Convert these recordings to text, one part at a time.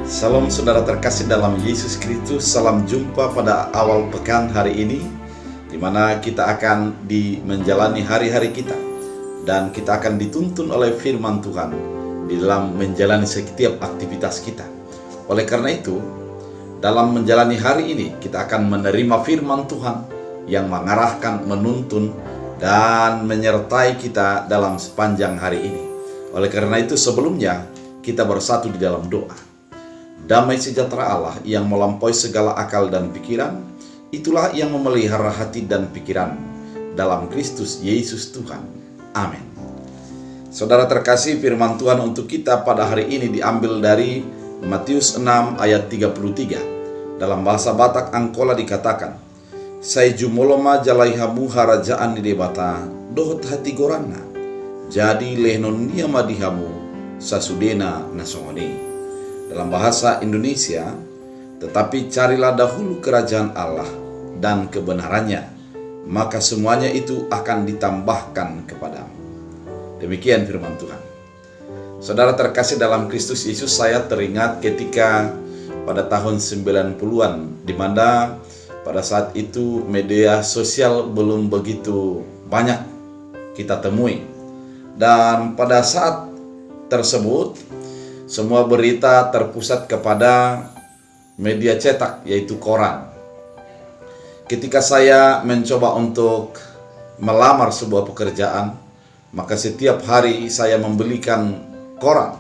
Salam saudara terkasih dalam Yesus Kristus. Salam jumpa pada awal pekan hari ini, di mana kita akan menjalani hari-hari kita, dan kita akan dituntun oleh firman Tuhan di dalam menjalani setiap aktivitas kita. Oleh karena itu, dalam menjalani hari ini kita akan menerima firman Tuhan yang mengarahkan, menuntun, dan menyertai kita dalam sepanjang hari ini. Oleh karena itu, sebelumnya kita bersatu di dalam doa. Damai sejahtera Allah yang melampaui segala akal dan pikiran, itulah yang memelihara hati dan pikiran dalam Kristus Yesus Tuhan. Amin. Saudara terkasih, firman Tuhan untuk kita pada hari ini diambil dari Matius 6 ayat 33. Dalam bahasa Batak Angkola dikatakan, "Sai jumoloma jalaihamu harajaan di debata, dohot hati gorana, jadi lehnon niama dihamu, sasudena nasongoni." Dalam bahasa Indonesia, tetapi carilah dahulu kerajaan Allah dan kebenarannya, maka semuanya itu akan ditambahkan kepadamu. Demikian firman Tuhan. Saudara terkasih dalam Kristus Yesus, saya teringat ketika pada tahun 90-an, di mana pada saat itu media sosial belum begitu banyak kita temui. Dan pada saat tersebut, semua berita terpusat kepada media cetak, yaitu koran. Ketika saya mencoba untuk melamar sebuah pekerjaan, maka setiap hari saya membelikan koran.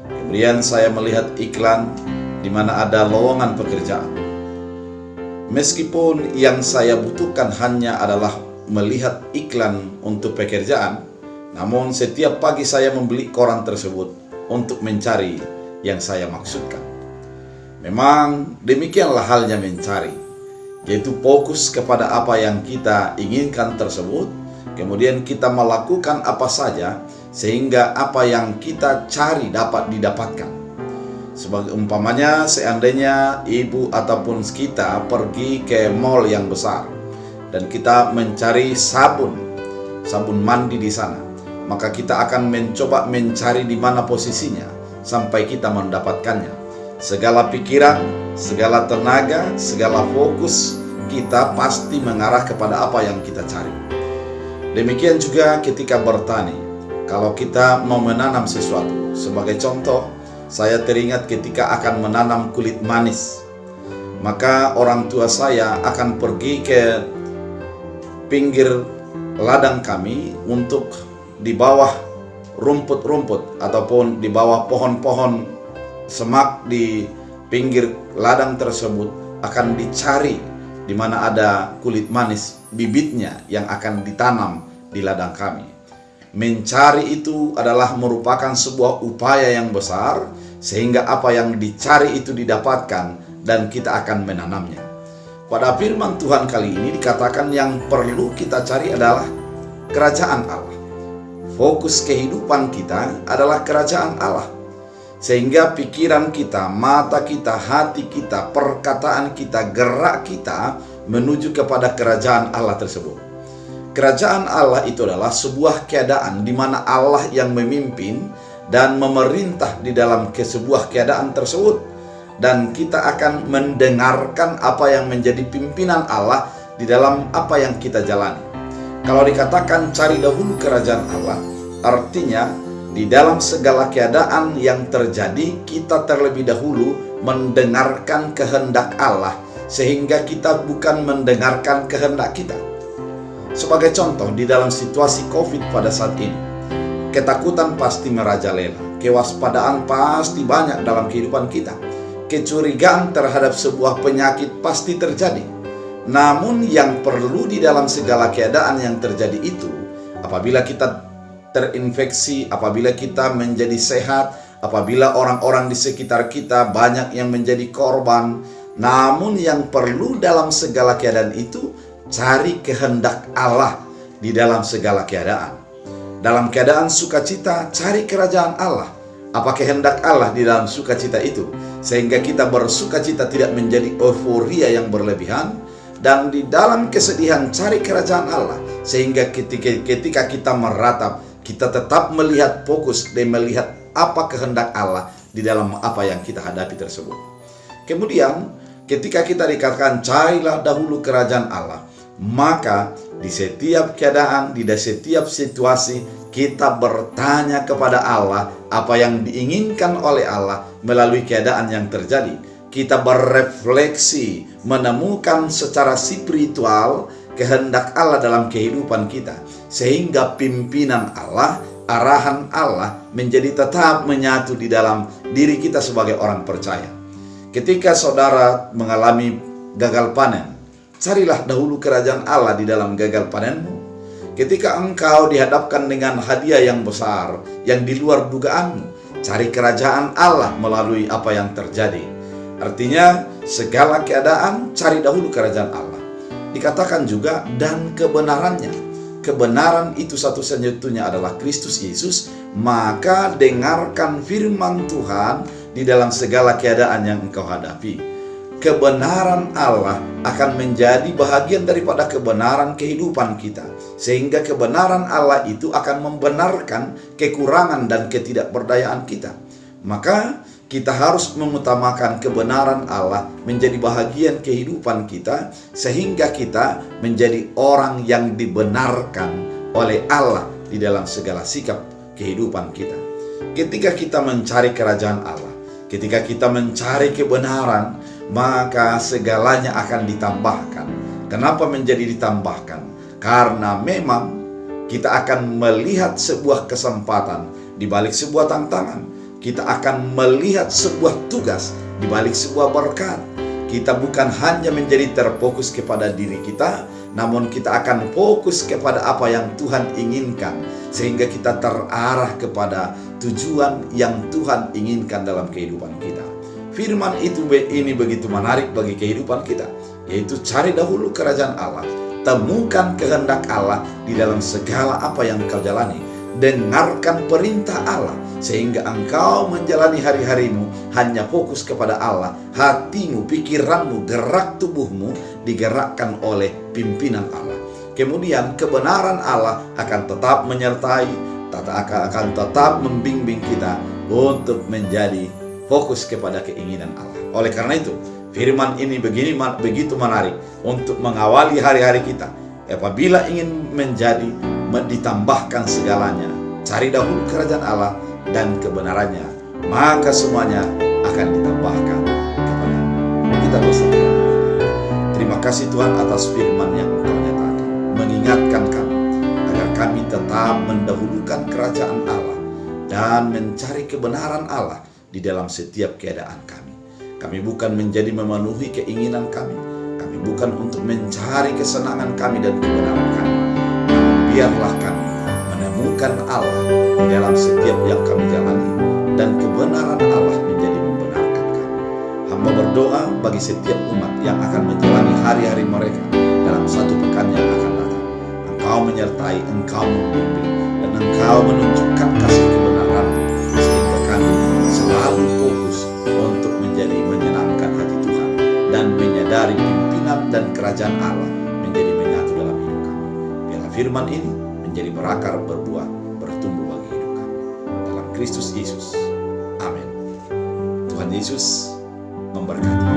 Kemudian saya melihat iklan di mana ada lowongan pekerjaan. Meskipun yang saya butuhkan hanya adalah melihat iklan untuk pekerjaan, namun setiap pagi saya membeli koran tersebut untuk mencari yang saya maksudkan. Memang demikianlah halnya mencari, yaitu fokus kepada apa yang kita inginkan tersebut, kemudian kita melakukan apa saja sehingga apa yang kita cari dapat didapatkan. Sebagai umpamanya, seandainya ibu ataupun kita pergi ke mall yang besar dan kita mencari sabun mandi di sana, maka kita akan mencoba mencari di mana posisinya sampai kita mendapatkannya. Segala pikiran, segala tenaga, segala fokus kita pasti mengarah kepada apa yang kita cari. Demikian juga ketika bertani. Kalau kita mau menanam sesuatu, sebagai contoh, saya teringat ketika akan menanam kulit manis, maka orang tua saya akan pergi ke pinggir ladang kami untuk di bawah rumput-rumput ataupun di bawah pohon-pohon semak di pinggir ladang tersebut akan dicari di mana ada kulit manis bibitnya yang akan ditanam di ladang kami. Mencari itu adalah merupakan sebuah upaya yang besar sehingga apa yang dicari itu didapatkan dan kita akan menanamnya. Pada firman Tuhan kali ini dikatakan yang perlu kita cari adalah kerajaan Allah. Fokus kehidupan kita adalah kerajaan Allah, sehingga pikiran kita, mata kita, hati kita, perkataan kita, gerak kita menuju kepada kerajaan Allah tersebut. Kerajaan Allah itu adalah sebuah keadaan di mana Allah yang memimpin dan memerintah di dalam sebuah keadaan tersebut, dan kita akan mendengarkan apa yang menjadi pimpinan Allah di dalam apa yang kita jalani. Kalau dikatakan cari dahulu kerajaan Allah, artinya di dalam segala keadaan yang terjadi kita terlebih dahulu mendengarkan kehendak Allah, sehingga kita bukan mendengarkan kehendak kita. Sebagai contoh, di dalam situasi COVID pada saat ini, ketakutan pasti merajalela, kewaspadaan pasti banyak dalam kehidupan kita, kecurigaan terhadap sebuah penyakit pasti terjadi. Namun yang perlu di dalam segala keadaan yang terjadi itu, apabila kita terinfeksi, apabila kita menjadi sehat, apabila orang-orang di sekitar kita banyak yang menjadi korban, namun yang perlu dalam segala keadaan itu, cari kehendak Allah di dalam segala keadaan. Dalam keadaan sukacita, cari kerajaan Allah. Apa kehendak Allah di dalam sukacita itu, sehingga kita bersukacita tidak menjadi euforia yang berlebihan. Dan di dalam kesedihan cari kerajaan Allah, sehingga ketika kita meratap, kita tetap melihat fokus dan melihat apa kehendak Allah di di dalam apa yang kita hadapi tersebut. Kemudian ketika kita dikatakan carilah dahulu kerajaan Allah, maka di setiap keadaan, di setiap situasi kita bertanya kepada Allah apa yang diinginkan oleh Allah melalui keadaan yang terjadi. Kita berefleksi, menemukan secara spiritual kehendak Allah dalam kehidupan kita, sehingga pimpinan Allah, arahan Allah menjadi tetap menyatu di dalam diri kita sebagai orang percaya. Ketika saudara mengalami gagal panen, carilah dahulu kerajaan Allah di dalam gagal panenmu. Ketika engkau dihadapkan dengan hadiah yang besar, yang di luar dugaanmu, cari kerajaan Allah melalui apa yang terjadi. Artinya, segala keadaan cari dahulu kerajaan Allah. Dikatakan juga, dan kebenarannya. Kebenaran itu satu-satunya adalah Kristus Yesus. Maka dengarkan firman Tuhan di dalam segala keadaan yang engkau hadapi. Kebenaran Allah akan menjadi bahagian daripada kebenaran kehidupan kita, sehingga kebenaran Allah itu akan membenarkan kekurangan dan ketidakberdayaan kita. Maka kita harus mengutamakan kebenaran Allah menjadi bahagian kehidupan kita, sehingga kita menjadi orang yang dibenarkan oleh Allah di dalam segala sikap kehidupan kita. Ketika kita mencari kerajaan Allah, ketika kita mencari kebenaran, maka segalanya akan ditambahkan. Kenapa menjadi ditambahkan? Karena memang kita akan melihat sebuah kesempatan di balik sebuah tantangan. Kita akan melihat sebuah tugas di balik sebuah berkat. Kita bukan hanya menjadi terfokus kepada diri kita, namun kita akan fokus kepada apa yang Tuhan inginkan, sehingga kita terarah kepada tujuan yang Tuhan inginkan dalam kehidupan kita. Firman ini begitu menarik bagi kehidupan kita, yaitu cari dahulu kerajaan Allah, temukan kehendak Allah di dalam segala apa yang kau jalani, dengarkan perintah Allah, sehingga engkau menjalani hari-harimu hanya fokus kepada Allah. Hatimu, pikiranmu, gerak tubuhmu digerakkan oleh pimpinan Allah. Kemudian kebenaran Allah akan tetap menyertai, akan tetap membimbing kita untuk menjadi fokus kepada keinginan Allah. Oleh karena itu, firman ini begitu menarik untuk mengawali hari-hari kita. Apabila ingin menjadi ditambahkan segalanya, cari dahulu kerajaan Allah dan kebenarannya, maka semuanya akan ditambahkan kepada kita. Bersama. Terima kasih Tuhan atas firman yang Engkau nyatakan, mengingatkan kami agar kami tetap mendahulukan kerajaan Allah dan mencari kebenaran Allah di dalam setiap keadaan kami. Kami bukan menjadi memenuhi keinginan kami, kami bukan untuk mencari kesenangan kami dan kebenaran kami. Biarlah kami menemukan Allah di dalam setiap yang kami jalani, dan kebenaran Allah menjadi membenarkan kami. Hamba berdoa bagi setiap umat yang akan menjalani hari-hari mereka dalam satu pekan yang akan datang. Engkau menyertai, Engkau membimbing, dan Engkau menunjukkan kasih kebenaran, sehingga kami selalu fokus untuk menjadi menyenangkan hati Tuhan dan menyadari pimpinan dan kerajaan Allah menjadi menyatu dalam hidup kami. Biarlah firman ini menjadi berakar, berbuah, bertumbuh bagi hidup kami. Dalam Kristus Yesus. Amin. Tuhan Yesus memberkati.